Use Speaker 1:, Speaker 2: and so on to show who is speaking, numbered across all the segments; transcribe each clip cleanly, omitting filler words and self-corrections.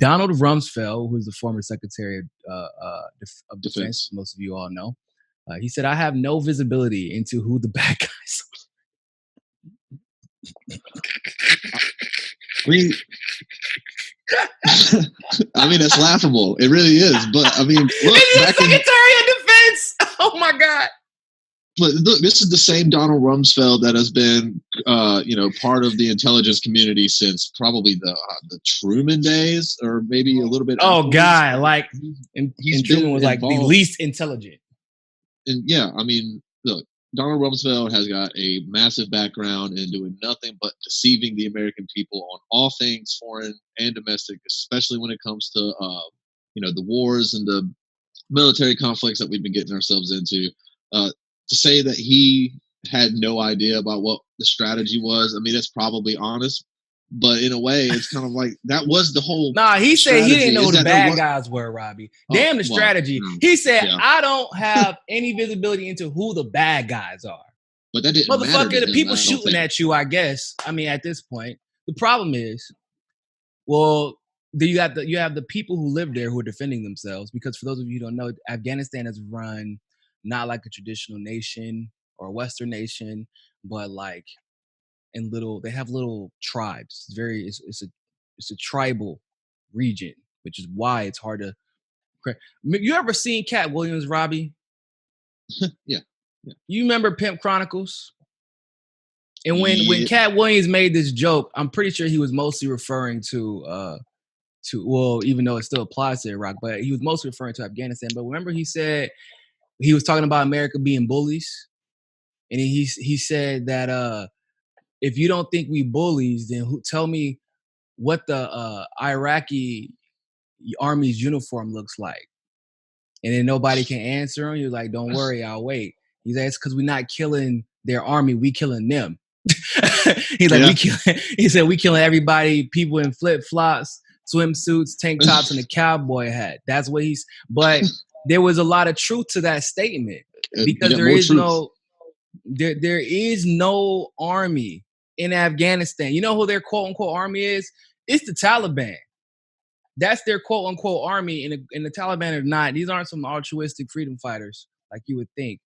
Speaker 1: Donald Rumsfeld, who's the former Secretary of Defense, most of you all know, he said, "I have no visibility into who the bad guys
Speaker 2: I mean, it's laughable. It really is. But I mean, look,
Speaker 1: Secretary of Defense. Oh my God.
Speaker 2: But look, this is the same Donald Rumsfeld that has been, part of the intelligence community since probably the Truman days, or maybe a little bit.
Speaker 1: Oh, God! And Truman was like the least intelligent.
Speaker 2: And yeah, I mean, look, Donald Rumsfeld has got a massive background in doing nothing but deceiving the American people on all things foreign and domestic, especially when it comes to, the wars and the military conflicts that we've been getting ourselves into. To say that he had no idea about what the strategy was, I mean, that's probably honest. But in a way, it's kind of like that was the whole.
Speaker 1: Nah, he said he didn't know who the bad guys were, Robbie. Damn the strategy. He said, I don't have any visibility into who the bad guys are.
Speaker 2: But that didn't
Speaker 1: matter.
Speaker 2: Motherfucker,
Speaker 1: the people shooting at you, I guess. I mean, at this point, the problem is, well, you have the people who live there who are defending themselves. Because for those of you who don't know, Afghanistan is run not like a traditional nation or a Western nation, but like they have little tribes. It's a tribal region, which is why it's hard to. You ever seen Cat Williams, Robbie?
Speaker 2: Yeah.
Speaker 1: You remember Pimp Chronicles? And when Cat Williams made this joke, I'm pretty sure he was mostly referring to even though it still applies to Iraq, but he was mostly referring to Afghanistan. But remember, he said he was talking about America being bullies, and he said that if you don't think we bullies, then tell me what the Iraqi army's uniform looks like. And then nobody can answer him. You're like, don't worry, I'll wait. He's like, it's because we're not killing their army, we killing them. He's like, he said, we killing everybody, people in flip-flops, swimsuits, tank tops, and a cowboy hat. That's what but there was a lot of truth to that statement, because there is no army in Afghanistan. You know who their quote unquote army is? It's the Taliban. That's their quote unquote army, and the Taliban are not. These aren't some altruistic freedom fighters like you would think.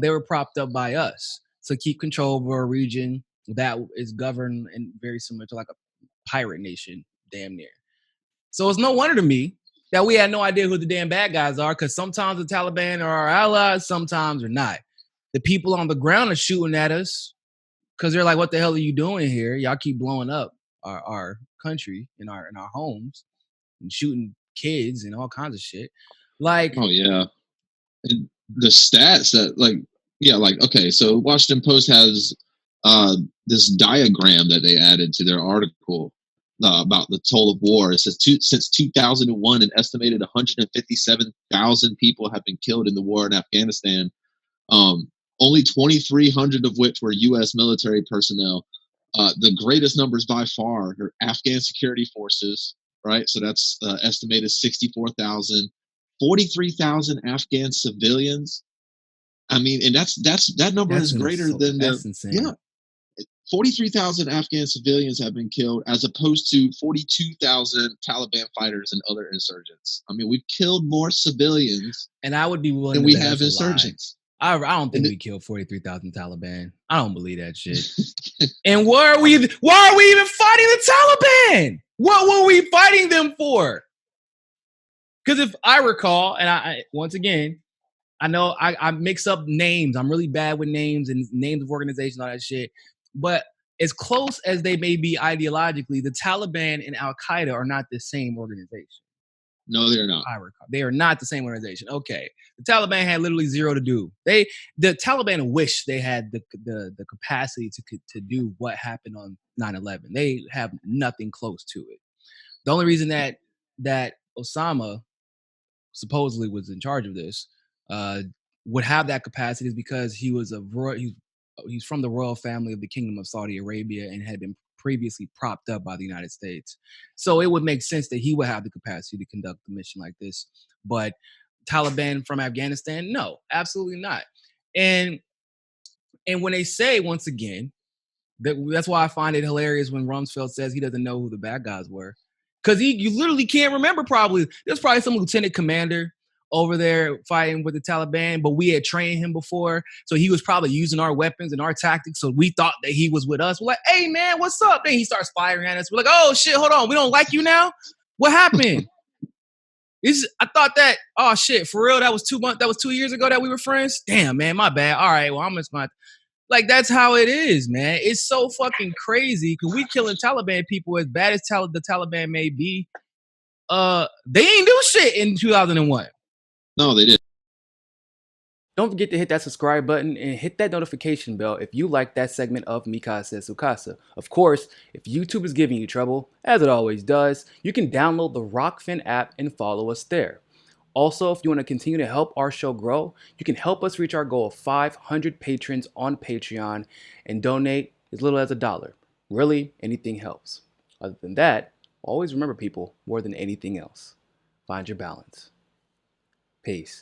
Speaker 1: They were propped up by us to keep control over a region that is governed and very similar to like a pirate nation, damn near. So it's no wonder to me that we had no idea who the damn bad guys are, because sometimes the Taliban are our allies, sometimes they're not. The people on the ground are shooting at us because they're like, what the hell are you doing here? Y'all keep blowing up our country and our homes and shooting kids and all kinds of shit. Like,
Speaker 2: oh yeah, and the stats that okay, so Washington Post has this diagram that they added to their article about the toll of war. It says since 2001, an estimated 157,000 people have been killed in the war in Afghanistan. Only 2,300 of which were U.S. military personnel. The greatest numbers by far are Afghan security forces, right? So that's estimated 64,000, 43,000 Afghan civilians. I mean, and that number is greater than
Speaker 1: that's insane.
Speaker 2: Yeah. 43,000 Afghan civilians have been killed, as opposed to 42,000 Taliban fighters and other insurgents. I mean, we've killed more civilians,
Speaker 1: and I would be willing
Speaker 2: than we have insurgents.
Speaker 1: I don't think we killed 43,000 Taliban. I don't believe that shit. And why are we even fighting the Taliban? What were we fighting them for? Because if I recall, and I once again, I know I mix up names. I'm really bad with names and names of organizations and all that shit. But as close as they may be ideologically, the Taliban and Al-Qaeda are not the same organization.
Speaker 2: No, they're not.
Speaker 1: I recall. They are not the same organization. Okay. The Taliban had literally zero to do. The Taliban wish they had the capacity to do what happened on 9/11. They have nothing close to it. The only reason that Osama supposedly was in charge of this would have that capacity is because he's from the royal family of the Kingdom of Saudi Arabia and had been previously propped up by the United States. So it would make sense that he would have the capacity to conduct a mission like this. But Taliban from Afghanistan, no, absolutely not. And when they say, once again, that's why I find it hilarious when Rumsfeld says he doesn't know who the bad guys were. Because you literally can't remember probably. There's probably some lieutenant commander over there fighting with the Taliban, but we had trained him before. So he was probably using our weapons and our tactics. So we thought that he was with us. We're like, hey, man, what's up? Then he starts firing at us. We're like, oh, shit, hold on. We don't like you now? What happened? I thought that, oh, shit, for real? That was 2 months. That was 2 years ago that we were friends? Damn, man, my bad. All right, well, I'm just going to. Like, that's how it is, man. It's so fucking crazy because we killing Taliban people as bad as the Taliban may be. They ain't do shit in 2001.
Speaker 2: No, they did.
Speaker 3: Don't forget to hit that subscribe button and hit that notification bell if you like that segment of Mikasa Sukasa. Of course, if YouTube is giving you trouble, as it always does, you can download the Rockfin app and follow us there. Also, if you want to continue to help our show grow, you can help us reach our goal of 500 patrons on Patreon and donate as little as $1. Really, anything helps. Other than that, always remember, people, more than anything else, find your balance. Peace.